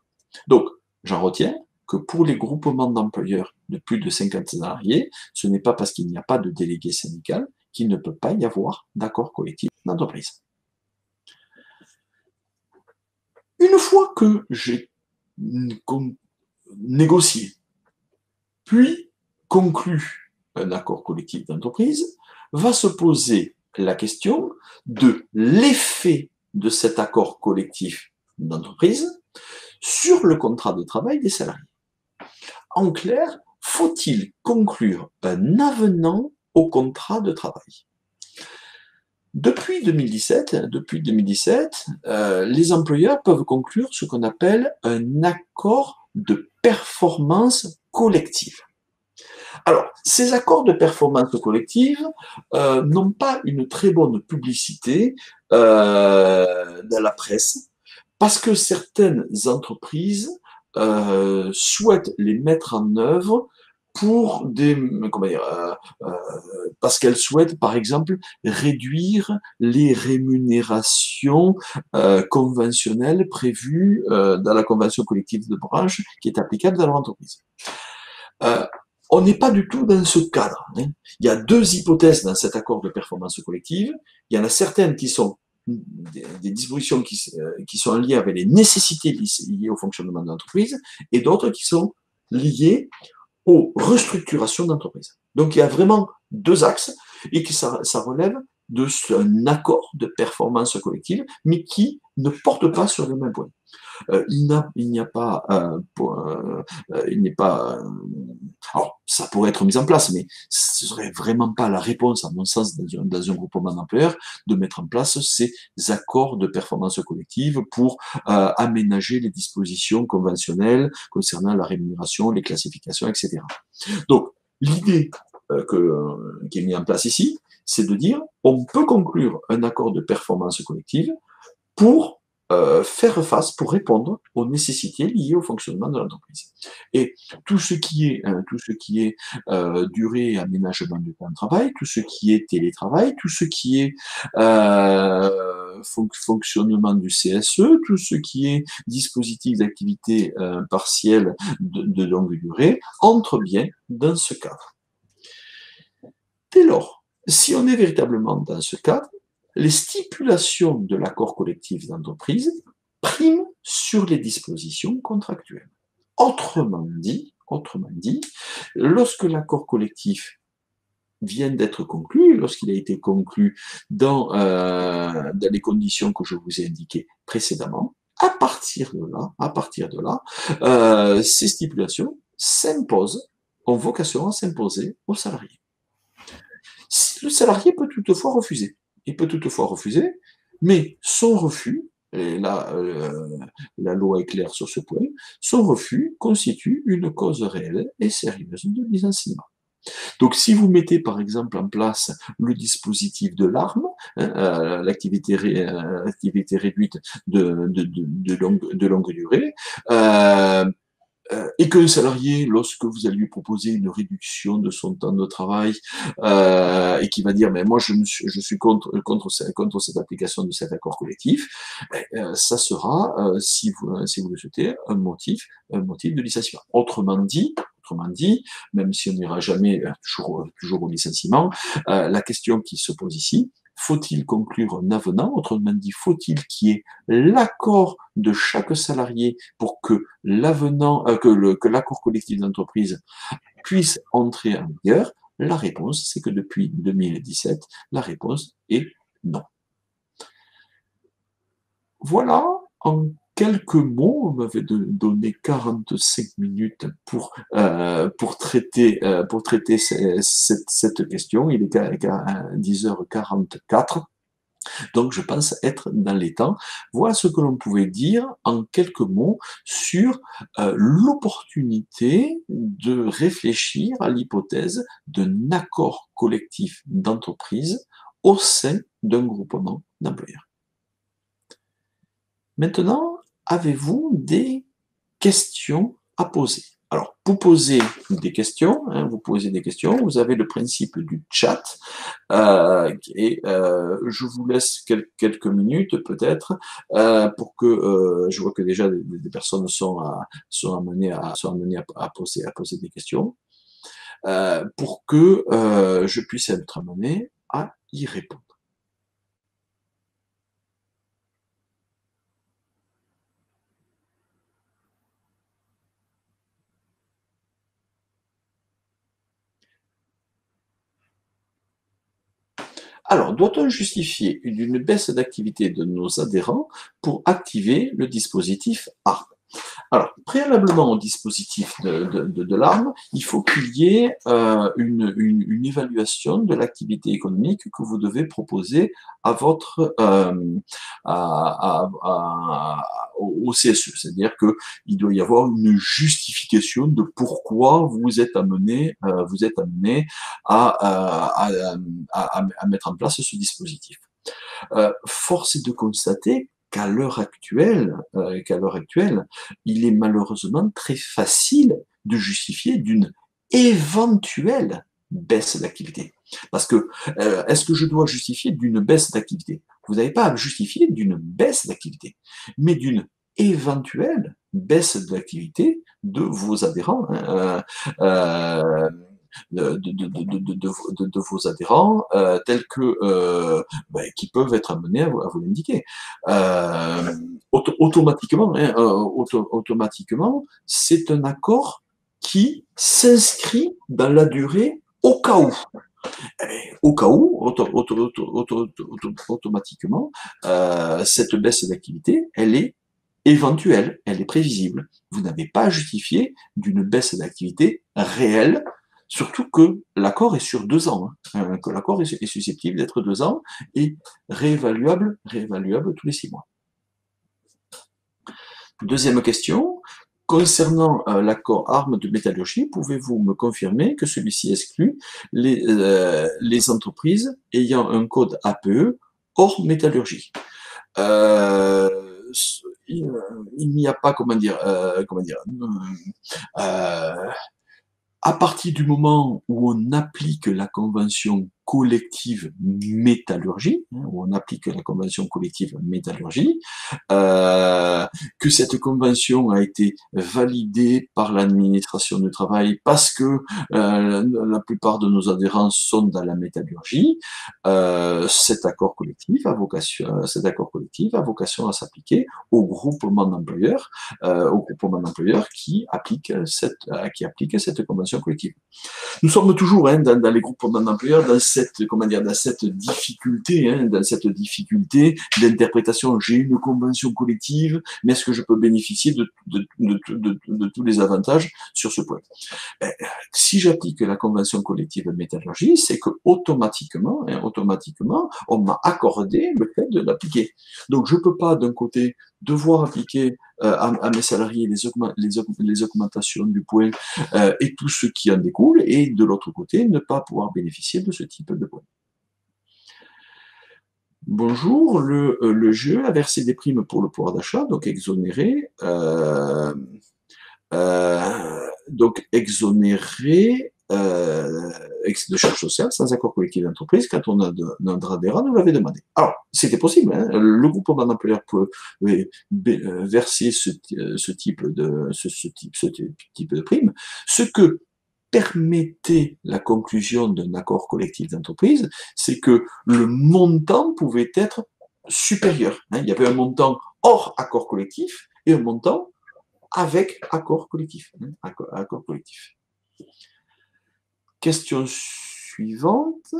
Donc, j'en retiens que pour les groupements d'employeurs de plus de 50 salariés, ce n'est pas parce qu'il n'y a pas de délégué syndical qu'il ne peut pas y avoir d'accord collectif d'entreprise. Une fois que j'ai négocié, puis conclu un accord collectif d'entreprise, va se poser la question de l'effet de cet accord collectif d'entreprise sur le contrat de travail des salariés. En clair, faut-il conclure un avenant au contrat de travail? Depuis 2017, les employeurs peuvent conclure ce qu'on appelle un accord de performance collective. Alors, ces accords de performance collective n'ont pas une très bonne publicité dans la presse parce que certaines entreprises souhaitent les mettre en œuvre pour parce qu'elles souhaitent, par exemple, réduire les rémunérations conventionnelles prévues dans la convention collective de branche qui est applicable dans leur entreprise. On n'est pas du tout dans ce cadre. Hein. Il y a deux hypothèses dans cet accord de performance collective. Il y en a certaines qui sont des dispositions qui sont liées avec les nécessités liées au fonctionnement de l'entreprise et d'autres qui sont liées aux restructurations d'entreprise. Donc il y a vraiment deux axes et que ça relève d'un accord de performance collective, mais qui ne porte pas sur le même point. Il n'est pas, alors ça pourrait être mis en place, mais ce serait vraiment pas la réponse, à mon sens, dans un groupement d'employeurs, de mettre en place ces accords de performance collective pour aménager les dispositions conventionnelles concernant la rémunération, les classifications, etc. Donc, l'idée qui est mise en place ici, c'est de dire on peut conclure un accord de performance collective pour faire face, pour répondre aux nécessités liées au fonctionnement de l'entreprise. Et tout ce qui est durée et aménagement du temps de travail, tout ce qui est télétravail, tout ce qui est fonctionnement du CSE, tout ce qui est dispositif d'activité partielle de longue durée, entre bien dans ce cadre. Dès lors, si on est véritablement dans ce cadre, les stipulations de l'accord collectif d'entreprise priment sur les dispositions contractuelles. Autrement dit, lorsque l'accord collectif vient d'être conclu, lorsqu'il a été conclu dans les conditions que je vous ai indiquées précédemment, à partir de là, ces stipulations s'imposent, ont vocation à s'imposer aux salariés. Le salarié peut toutefois refuser. Il peut toutefois refuser, mais son refus, et là la loi est claire sur ce point, son refus constitue une cause réelle et sérieuse de licenciement. Donc si vous mettez par exemple en place le dispositif de l'arme, l'activité réduite de longue durée, et qu'un salarié, lorsque vous allez lui proposer une réduction de son temps de travail, et qui va dire mais moi je suis contre cette application de cet accord collectif, ça sera, si vous le souhaitez, un motif de licenciement. Autrement dit, même si on n'ira jamais toujours au licenciement, la question qui se pose ici, faut-il conclure un avenant? Autrement dit, faut-il qu'il y ait l'accord de chaque salarié pour que l'avenant, que l'accord collectif d'entreprise puisse entrer en vigueur? La réponse, c'est que depuis 2017, la réponse est non. Voilà, en quelques mots, on m'avait donné 45 minutes pour traiter cette question. Il est à 10h44. Donc, je pense être dans les temps. Voilà ce que l'on pouvait dire en quelques mots sur l'opportunité de réfléchir à l'hypothèse d'un accord collectif d'entreprise au sein d'un groupement d'employeurs. Maintenant, avez-vous des questions à poser? Alors, pour poser des questions, vous avez le principe du chat, et je vous laisse quelques minutes peut-être pour que je vois que déjà des personnes sont amenées à poser des questions, pour que je puisse être amené à y répondre. Alors, doit-on justifier d'une baisse d'activité de nos adhérents pour activer le dispositif ARM? préalablement au dispositif de l'arme, il faut qu'il y ait une évaluation de l'activité économique que vous devez proposer à votre au CSE. C'est-à-dire qu'il doit y avoir une justification de pourquoi vous êtes amené à mettre en place ce dispositif. Force est de constater qu'à l'heure actuelle, il est malheureusement très facile de justifier d'une éventuelle baisse d'activité. Parce que, est-ce que je dois justifier d'une baisse d'activité? Vous n'avez pas à justifier d'une baisse d'activité, mais d'une éventuelle baisse d'activité de vos adhérents. De vos adhérents tels que qui peuvent être amenés à vous l'indiquer. Automatiquement, c'est un accord qui s'inscrit dans la durée au cas où. Au cas où, automatiquement, cette baisse d'activité, elle est éventuelle, elle est prévisible. Vous n'avez pas à justifier d'une baisse d'activité réelle, surtout que l'accord est sur 2 ans, que l'accord est susceptible d'être 2 ans et réévaluable tous les 6 mois. Deuxième question. Concernant l'accord armes de métallurgie, pouvez-vous me confirmer que celui-ci exclut les entreprises ayant un code APE hors métallurgie? Il n'y a pas, à partir du moment où on applique la convention collective métallurgie, que cette convention a été validée par l'administration du travail parce que la plupart de nos adhérents sont dans la métallurgie, cet accord collectif a vocation à s'appliquer au groupement d'employeurs, qui applique cette convention collective. Nous sommes toujours dans les groupements d'employeurs dans cette difficulté d'interprétation. J'ai une convention collective, mais est-ce que je peux bénéficier de tous les avantages sur ce point? Si j'applique la convention collective métallurgie, c'est que automatiquement, on m'a accordé le fait de l'appliquer. Donc je peux pas d'un côté devoir appliquer à mes salariés les augmentations du point et tout ce qui en découle, et de l'autre côté, ne pas pouvoir bénéficier de ce type de points. Bonjour, le GE a versé des primes pour le pouvoir d'achat, donc exonéré. De charges sociales sans accord collectif d'entreprise quand on a un adhérent nous l'avait demandé. Alors, c'était possible, le groupement d'employeurs peut verser ce type de prime. Ce que permettait la conclusion d'un accord collectif d'entreprise, c'est que le montant pouvait être supérieur. Il y avait un montant hors accord collectif et un montant avec accord collectif. Question suivante.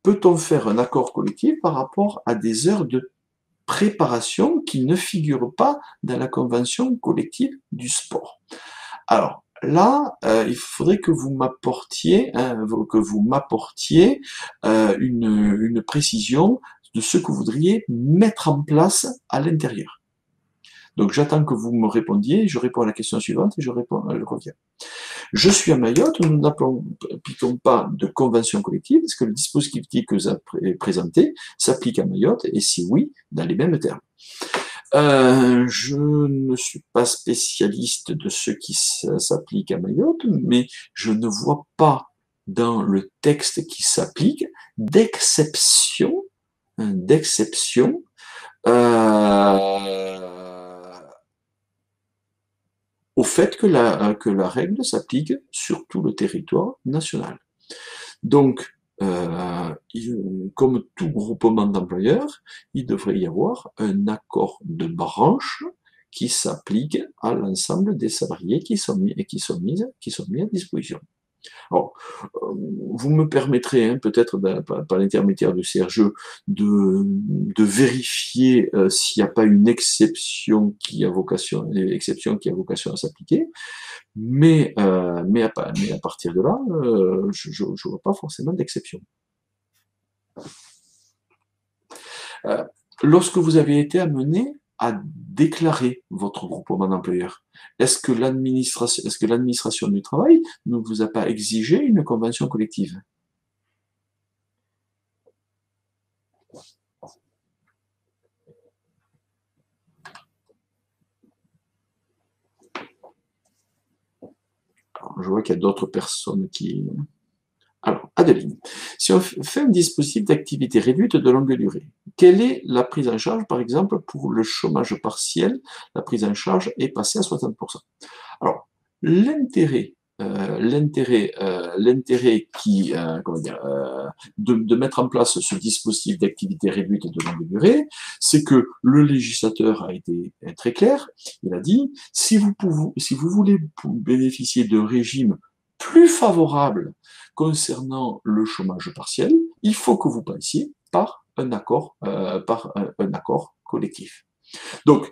Peut-on faire un accord collectif par rapport à des heures de préparation qui ne figurent pas dans la convention collective du sport? Alors là, il faudrait que vous m'apportiez une précision de ce que vous voudriez mettre en place à l'intérieur. Donc j'attends que vous me répondiez, je réponds à la question suivante et je reviens. Je suis à Mayotte, nous n'appliquons pas de convention collective, est-ce que le dispositif que vous avez présenté s'applique à Mayotte, et si oui, dans les mêmes termes. Je ne suis pas spécialiste de ce qui s'applique à Mayotte, mais je ne vois pas dans le texte qui s'applique d'exception au fait que la règle s'applique sur tout le territoire national. Donc, comme tout groupement d'employeurs, il devrait y avoir un accord de branche qui s'applique à l'ensemble des salariés qui sont mis à disposition. Alors, vous me permettrez, hein, peut-être par l'intermédiaire du CRGE, de vérifier s'il n'y a pas une exception qui a vocation à s'appliquer, mais à partir de là, je ne vois pas forcément d'exception. Lorsque vous avez été amené à déclarer votre groupement d'employeurs, est-ce que l'administration du travail ne vous a pas exigé une convention collective? Alors, je vois qu'il y a d'autres personnes qui... Alors, Adeline, si on fait un dispositif d'activité réduite de longue durée, quelle est la prise en charge, par exemple, pour le chômage partiel? La prise en charge est passée à 60%. Alors, l'intérêt de mettre en place ce dispositif d'activité réduite de longue durée, c'est que le législateur a été très clair. Il a dit, si vous voulez bénéficier d'un régime plus favorable concernant le chômage partiel, il faut que vous passiez par un accord collectif. Donc,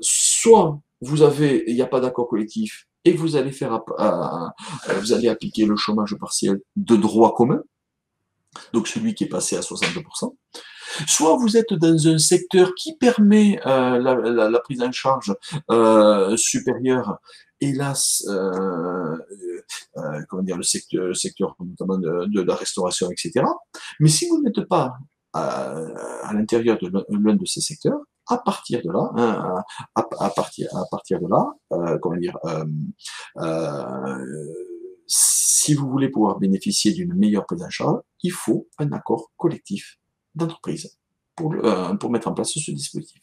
soit il n'y a pas d'accord collectif et vous allez appliquer le chômage partiel de droit commun, donc celui qui est passé à 60%, soit vous êtes dans un secteur qui permet la prise en charge supérieure, hélas, le secteur notamment de la restauration, etc. Mais si vous n'êtes pas à l'intérieur de l'un de ces secteurs, à partir de là, hein, à partir de là, si vous voulez pouvoir bénéficier d'une meilleure prise en charge, il faut un accord collectif d'entreprise pour mettre en place ce dispositif.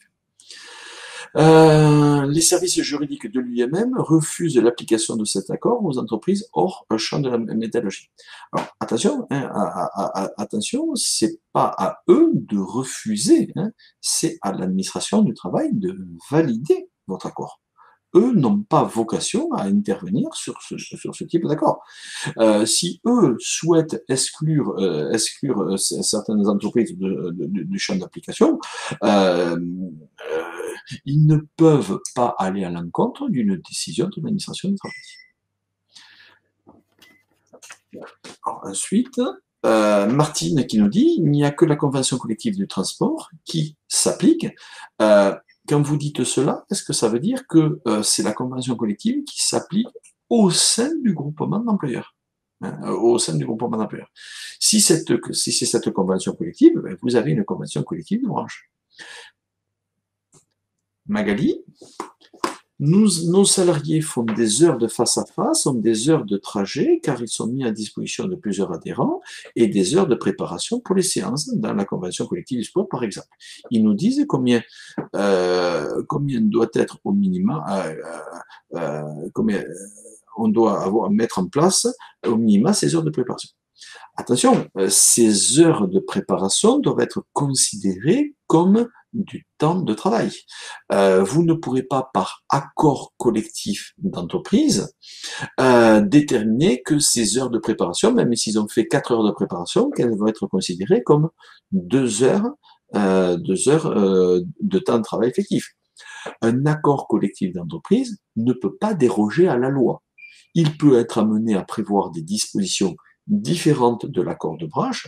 Les services juridiques de l'UIMM refusent l'application de cet accord aux entreprises hors champ de la métallurgie. Alors attention, attention, c'est pas à eux de refuser, hein, c'est à l'administration du travail de valider votre accord. Eux n'ont pas vocation à intervenir sur ce type d'accord. Si eux souhaitent exclure certaines entreprises du champ d'application, ils ne peuvent pas aller à l'encontre d'une décision de l'administration du travail. Alors, ensuite, Martine qui nous dit, il n'y a que la convention collective du transport qui s'applique. Quand vous dites cela, est-ce que ça veut dire que c'est la convention collective qui s'applique au sein du groupement d'employeurs? Au sein du groupement d'employeurs. Si c'est cette convention collective, vous avez une convention collective de branche. Magali, nos salariés font des heures de face à face, ont des heures de trajet, car ils sont mis à disposition de plusieurs adhérents, et des heures de préparation pour les séances, dans la convention collective du sport, par exemple. Ils nous disent combien doit être au minimum, combien on doit mettre en place au minimum ces heures de préparation. Attention, ces heures de préparation doivent être considérées comme du temps de travail. Vous ne pourrez pas, par accord collectif d'entreprise, déterminer que ces heures de préparation, même s'ils ont fait 4 heures de préparation, qu'elles vont être considérées comme 2 heures, de temps de travail effectif. Un accord collectif d'entreprise ne peut pas déroger à la loi. Il peut être amené à prévoir des dispositions différentes de l'accord de branche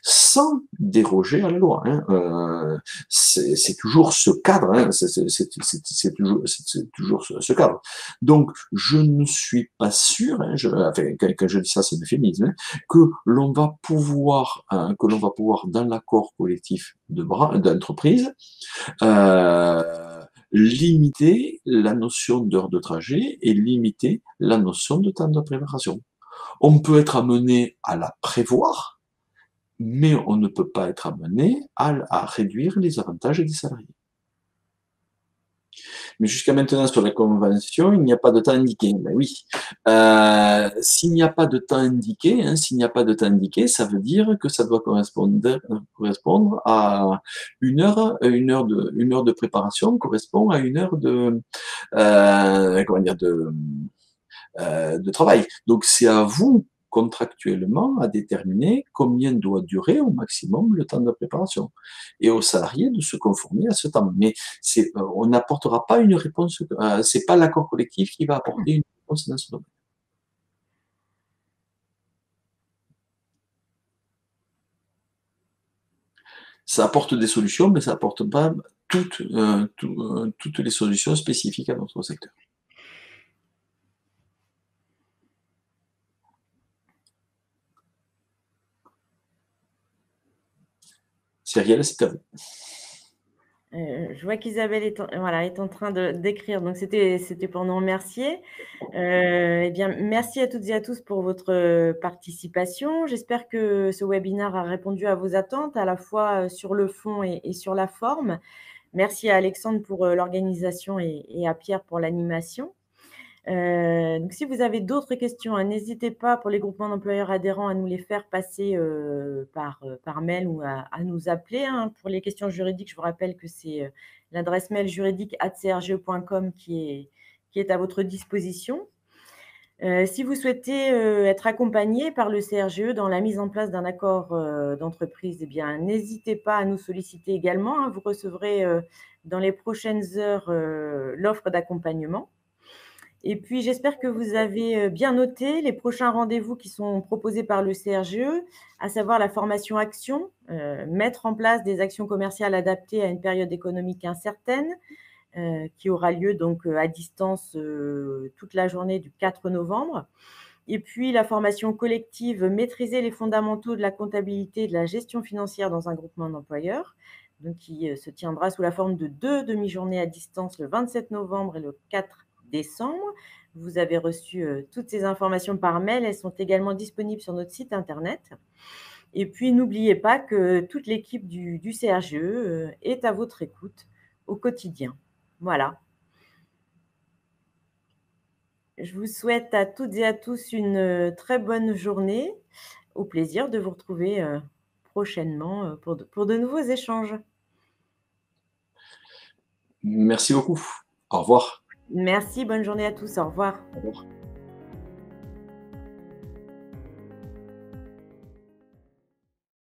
sans déroger à la loi. Hein. C'est toujours ce cadre, hein. C'est toujours ce cadre. Donc, je ne suis pas sûr, hein, quand je dis ça, c'est un euphémisme, hein, que l'on va pouvoir dans l'accord collectif d'entreprise, limiter la notion d'heure de trajet et limiter la notion de temps de préparation. On peut être amené à la prévoir, mais on ne peut pas être amené à réduire les avantages des salariés. Mais jusqu'à maintenant, sur la convention, il n'y a pas de temps indiqué. Ben oui. S'il n'y a pas de temps indiqué, ça veut dire que ça doit correspondre à une heure de préparation correspond à une heure de travail. Donc c'est à vous, contractuellement, à déterminer combien doit durer au maximum le temps de préparation et aux salariés de se conformer à ce temps. Mais on n'apportera pas une réponse, c'est pas l'accord collectif qui va apporter une réponse dans ce domaine. Ça apporte des solutions, mais ça apporte pas toutes les solutions spécifiques à notre secteur. Cyrielle, c'est à vous. Je vois qu'Isabelle est en train d'écrire, donc c'était pour nous remercier. Eh bien, merci à toutes et à tous pour votre participation. J'espère que ce webinaire a répondu à vos attentes, à la fois sur le fond et sur la forme. Merci à Alexandre pour l'organisation et à Pierre pour l'animation. Donc si vous avez d'autres questions, n'hésitez pas pour les groupements d'employeurs adhérents à nous les faire passer par mail ou à nous appeler. Pour les questions juridiques, je vous rappelle que c'est l'adresse mail juridique@crge.com qui est à votre disposition. Si vous souhaitez être accompagné par le CRGE dans la mise en place d'un accord d'entreprise, eh bien, n'hésitez pas à nous solliciter également. Vous recevrez dans les prochaines heures l'offre d'accompagnement. Et puis, j'espère que vous avez bien noté les prochains rendez-vous qui sont proposés par le CRGE, à savoir la formation action, mettre en place des actions commerciales adaptées à une période économique incertaine, qui aura lieu donc à distance toute la journée du 4 novembre. Et puis, la formation collective, maîtriser les fondamentaux de la comptabilité et de la gestion financière dans un groupement d'employeurs, donc qui se tiendra sous la forme de 2 demi-journées à distance le 27 novembre et le 4 décembre. Vous avez reçu toutes ces informations par mail. Elles sont également disponibles sur notre site internet. Et puis, n'oubliez pas que toute l'équipe du CRGE est à votre écoute au quotidien. Voilà. Je vous souhaite à toutes et à tous une très bonne journée. Au plaisir de vous retrouver prochainement pour de nouveaux échanges. Merci beaucoup. Au revoir. Merci, bonne journée à tous. Au revoir. Au revoir.